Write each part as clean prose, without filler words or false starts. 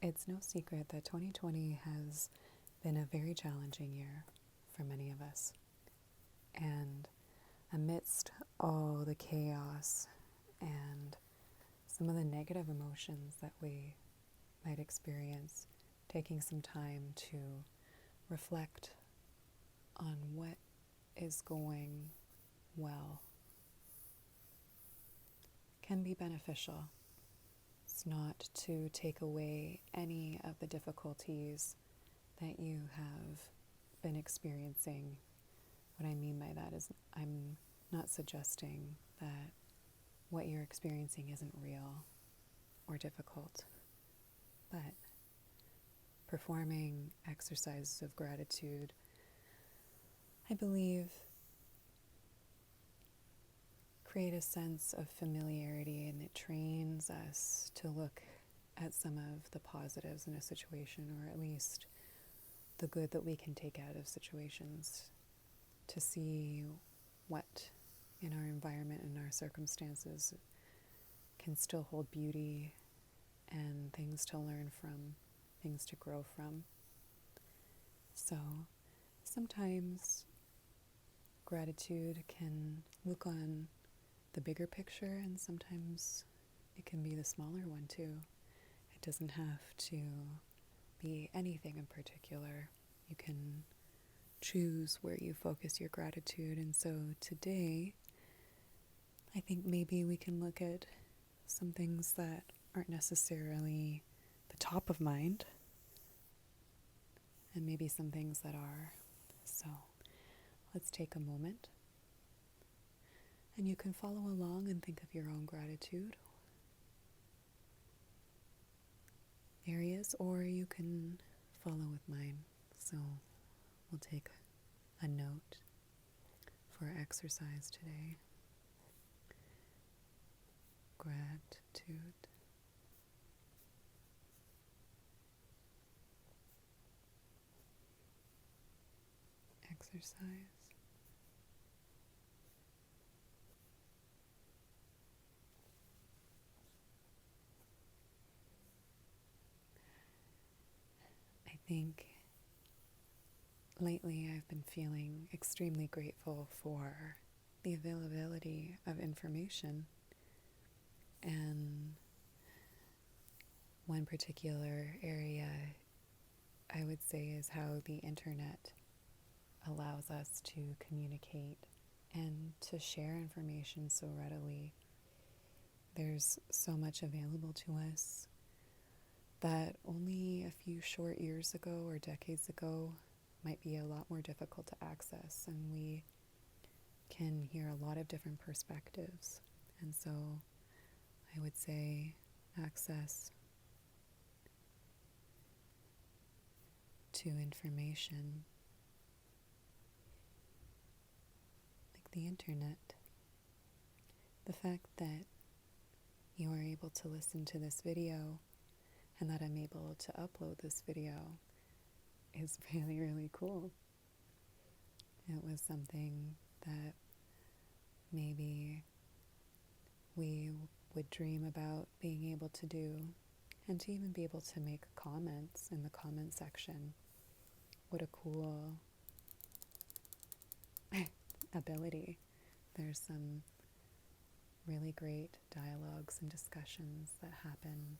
It's no secret that 2020 has been a very challenging year for many of us. And amidst all the chaos and some of the negative emotions that we might experience, taking some time to reflect on what is going well can be beneficial. It's not to take away any of the difficulties that you have been experiencing. What I mean by that is I'm not suggesting that what you're experiencing isn't real or difficult, but performing exercises of gratitude, I believe, create a sense of familiarity, and it trains us to look at some of the positives in a situation, or at least the good that we can take out of situations, to see what in our environment and our circumstances can still hold beauty and things to learn from, things to grow from. So sometimes gratitude can look on the bigger picture, and sometimes it can be the smaller one too. It doesn't have to be anything in particular. You can choose where you focus your gratitude. And so today, I think maybe we can look at some things that aren't necessarily the top of mind, and maybe some things that are. So let's take a moment. And you can follow along and think of your own gratitude areas, or you can follow with mine. So we'll take a note for exercise today. Gratitude. Exercise. I think lately I've been feeling extremely grateful for the availability of information. And one particular area I would say is how the internet allows us to communicate and to share information so readily. There's so much available to us that only a few short years ago or decades ago might be a lot more difficult to access, and we can hear a lot of different perspectives. And so I would say access to information, like the internet, the fact that you are able to listen to this video and that I'm able to upload this video is really, really cool. It was something that maybe we would dream about being able to do, and to even be able to make comments in the comment section. What a cool ability. There's some really great dialogues and discussions that happen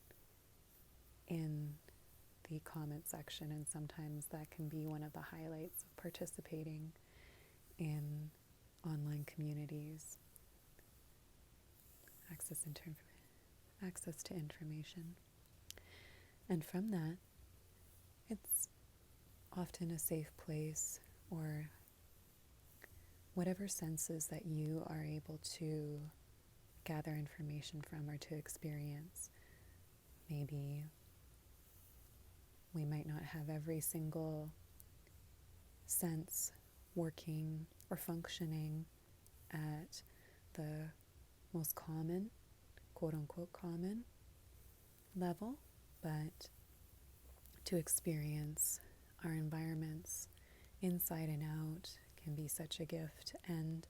in the comment section, and sometimes that can be one of the highlights of participating in online communities. Access to information. And from that, it's often a safe place, or whatever senses that you are able to gather information from or to experience. Maybe we might not have every single sense working or functioning at the most common, quote-unquote common level, but to experience our environments inside and out can be such a gift. And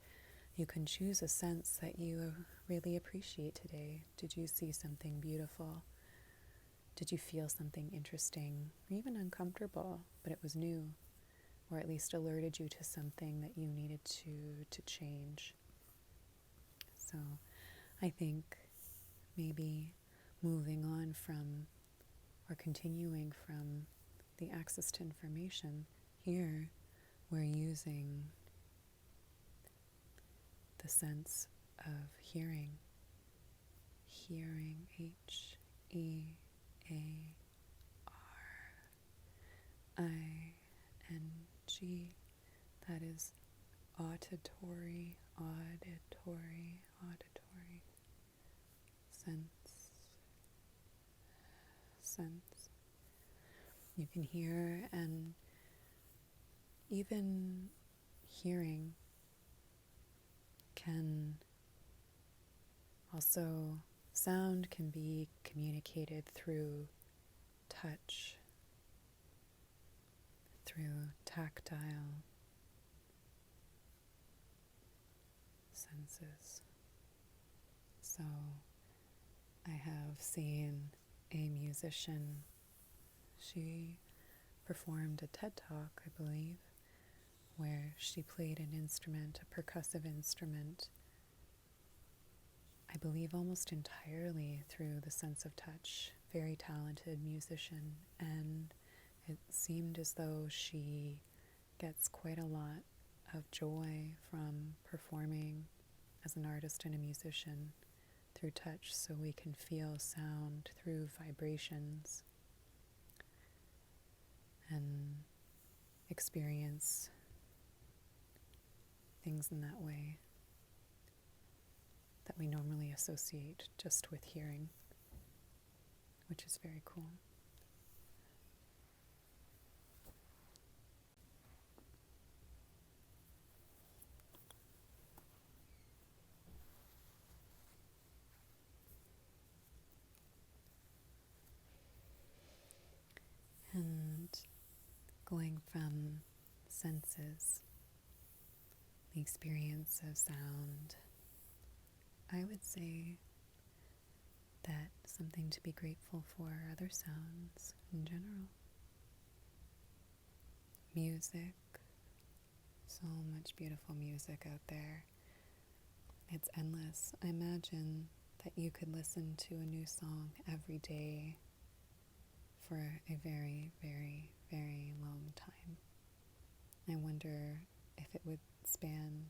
you can choose a sense that you really appreciate today. Did you see something beautiful? Did you feel something interesting or even uncomfortable, but it was new, or at least alerted you to something that you needed to change? So I think maybe moving on from or continuing from the access to information, here we're using the sense of hearing. Hearing, Hearing, that is auditory, sense. You can hear, and even hearing can also, sound can be communicated through touch, through tactile senses. So I have seen a musician, she performed a TED Talk, I believe, where she played an instrument, a percussive instrument, I believe almost entirely through the sense of touch. Very talented musician, and it seemed as though she gets quite a lot of joy from performing as an artist and a musician through touch, so we can feel sound through vibrations and experience things in that way that we normally associate just with hearing, which is very cool. And going from senses, the experience of sound, I would say that something to be grateful for are other sounds in general. Music, so much beautiful music out there. It's endless. I imagine that you could listen to a new song every day for a very, very, very long time. I wonder if it would span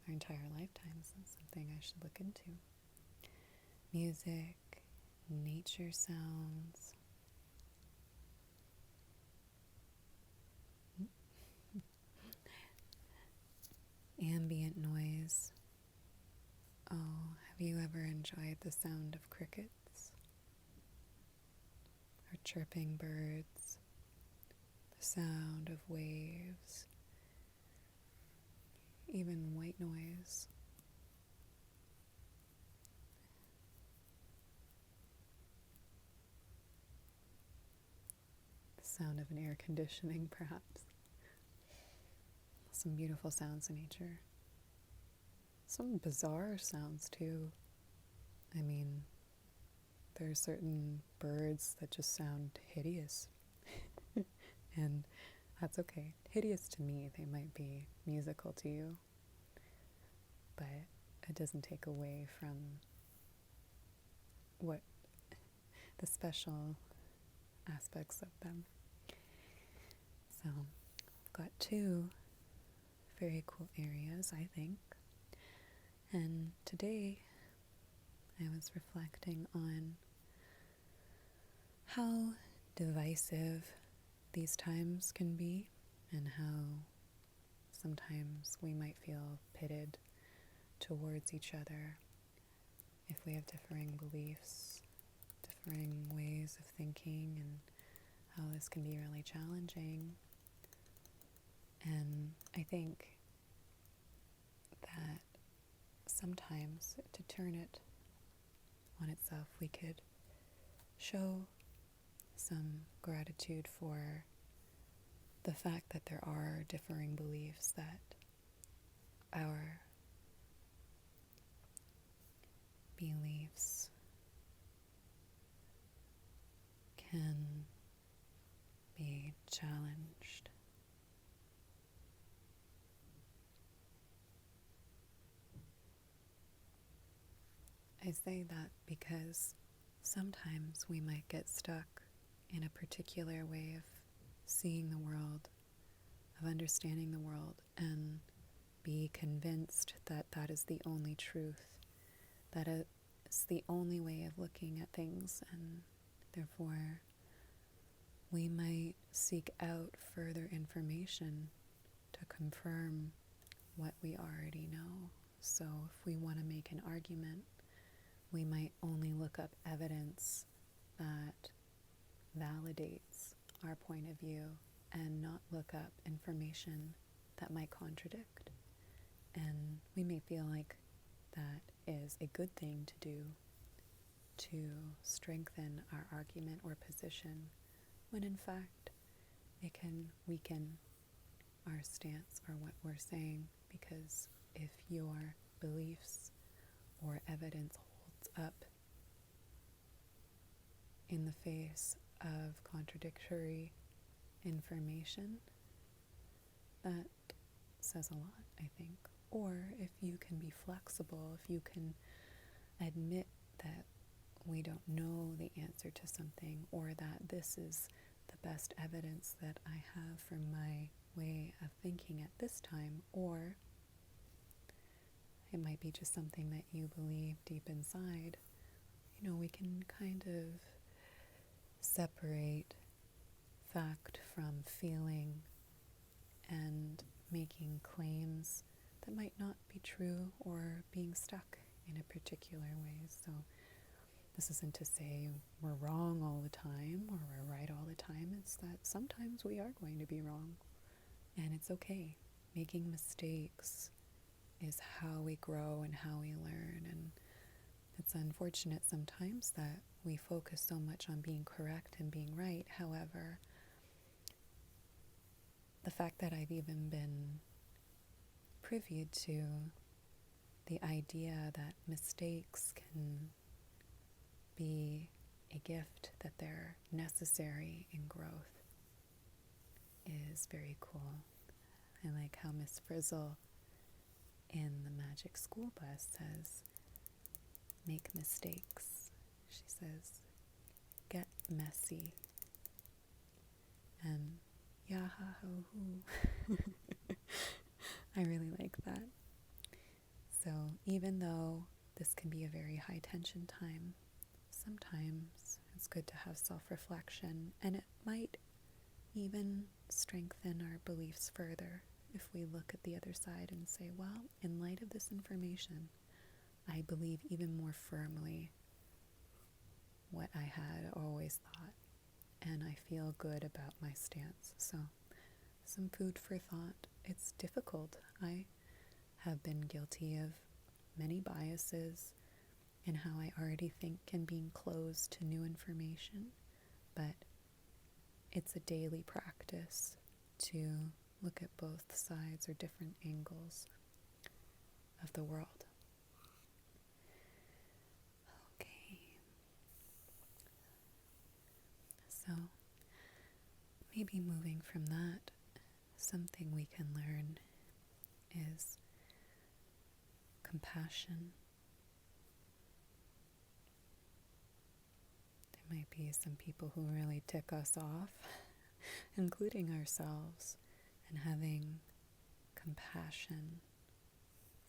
our entire lifetimes. That's something I should look into. Music, nature sounds, ambient noise. Oh, have you ever enjoyed the sound of crickets? Or chirping birds? The sound of waves? Even white noise? The sound of an air conditioning, perhaps. Some beautiful sounds in nature. Some bizarre sounds too. I mean, there are certain birds that just sound hideous. And that's okay. Hideous to me, they might be musical to you. But it doesn't take away from what the special aspects of them. So, I've got two very cool areas, I think. And today, I was reflecting on how divisive these times can be, and how sometimes we might feel pitted towards each other if we have differing beliefs, differing ways of thinking, and how this can be really challenging. And I think that sometimes, to turn it on itself, we could show some gratitude for the fact that there are differing beliefs, that our beliefs challenged. I say that because sometimes we might get stuck in a particular way of seeing the world, of understanding the world, and be convinced that that is the only truth, that it's the only way of looking at things, and therefore we might seek out further information to confirm what we already know. So if we want to make an argument, we might only look up evidence that validates our point of view and not look up information that might contradict. And we may feel like that is a good thing to do to strengthen our argument or position, when in fact it can weaken our stance or what we're saying, because if your beliefs or evidence holds up in the face of contradictory information, that says a lot, I think. Or if you can be flexible, if you can admit that we don't know the answer to something, or that this is the best evidence that I have for my way of thinking at this time, or it might be just something that you believe deep inside, we can kind of separate fact from feeling and making claims that might not be true, or being stuck in a particular way. So this isn't to say we're wrong all the time or we're right all the time. It's that sometimes we are going to be wrong, and it's okay. Making mistakes is how we grow and how we learn, and it's unfortunate sometimes that we focus so much on being correct and being right. However, the fact that I've even been privy to the idea that mistakes can be a gift, that they're necessary in growth, is very cool. I like how Miss Frizzle in the Magic School Bus says, make mistakes. She says, get messy. And yaha-ho-hoo. I really like that. So even though this can be a very high tension time, sometimes it's good to have self-reflection, and it might even strengthen our beliefs further if we look at the other side and say, well, in light of this information, I believe even more firmly what I had always thought, and I feel good about my stance. So some food for thought. It's difficult. I have been guilty of many biases in how I already think and being closed to new information, but it's a daily practice to look at both sides or different angles of the world. Okay. So maybe moving from that, something we can learn is compassion. There might be some people who really tick us off, including ourselves, and having compassion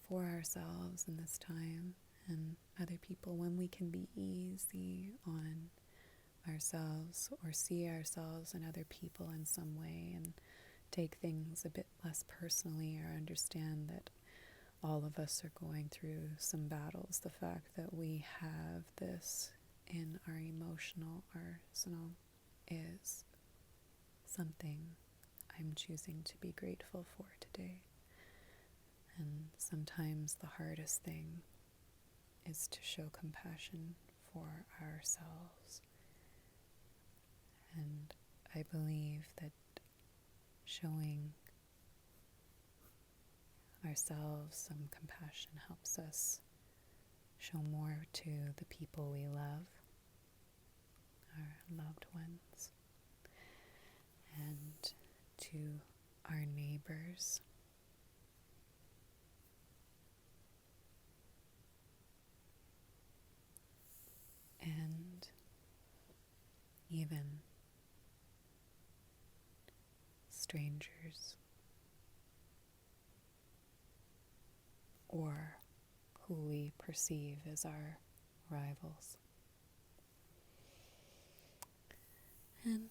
for ourselves in this time and other people, when we can be easy on ourselves or see ourselves and other people in some way and take things a bit less personally, or understand that all of us are going through some battles. The fact that we have this in our emotional arsenal is something I'm choosing to be grateful for today. And sometimes the hardest thing is to show compassion for ourselves. And I believe that showing ourselves some compassion helps us show more to the people we love, our loved ones. And to our neighbors. And even strangers, or who we perceive as our rivals. And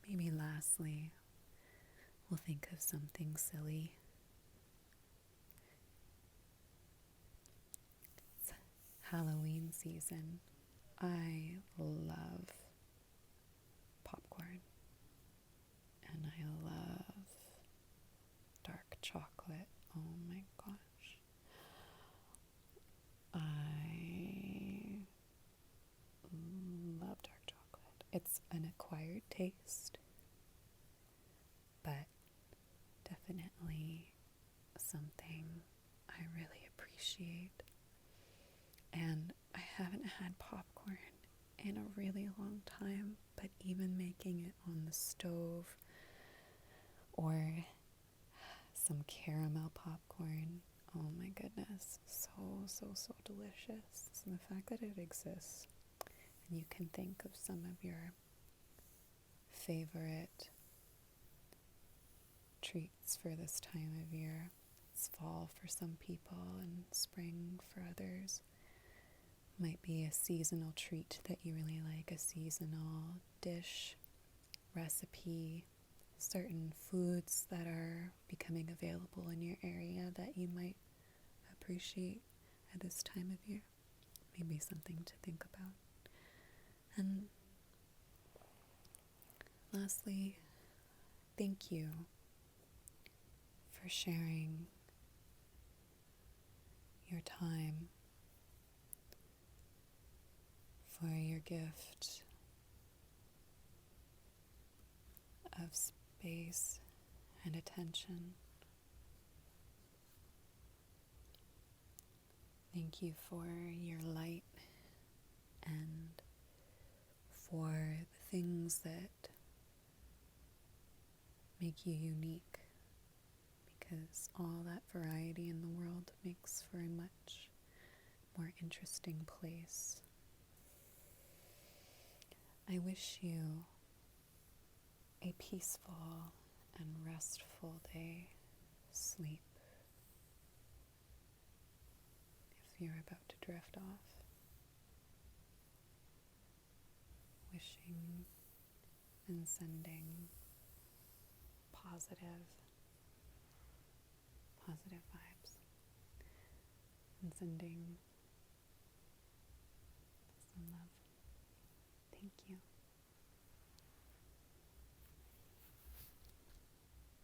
maybe lastly, we'll think of something silly. It's Halloween season. I love popcorn, and I love dark chocolate. Oh my gosh. I love dark chocolate. It's an acquired taste, but definitely something I really appreciate. And I haven't had popcorn in a really long time, but even making it on the stove or some caramel popcorn, oh my goodness, so delicious. And the fact that it exists and you can think of some of your favorite treats for this time of year. It's fall for some people and spring for others. Might be a seasonal treat that you really like, a seasonal dish, recipe, certain foods that are becoming available in your area that you might appreciate at this time of year. Maybe something to think about. And lastly, thank you for sharing your time, for your gift of space and attention. Thank you for your light and for the things that make you unique, because all that variety in the world makes for a much more interesting place. I wish you a peaceful and restful day. Sleep if you're about to drift off. Wishing and sending positive vibes, and sending some love. Thank you.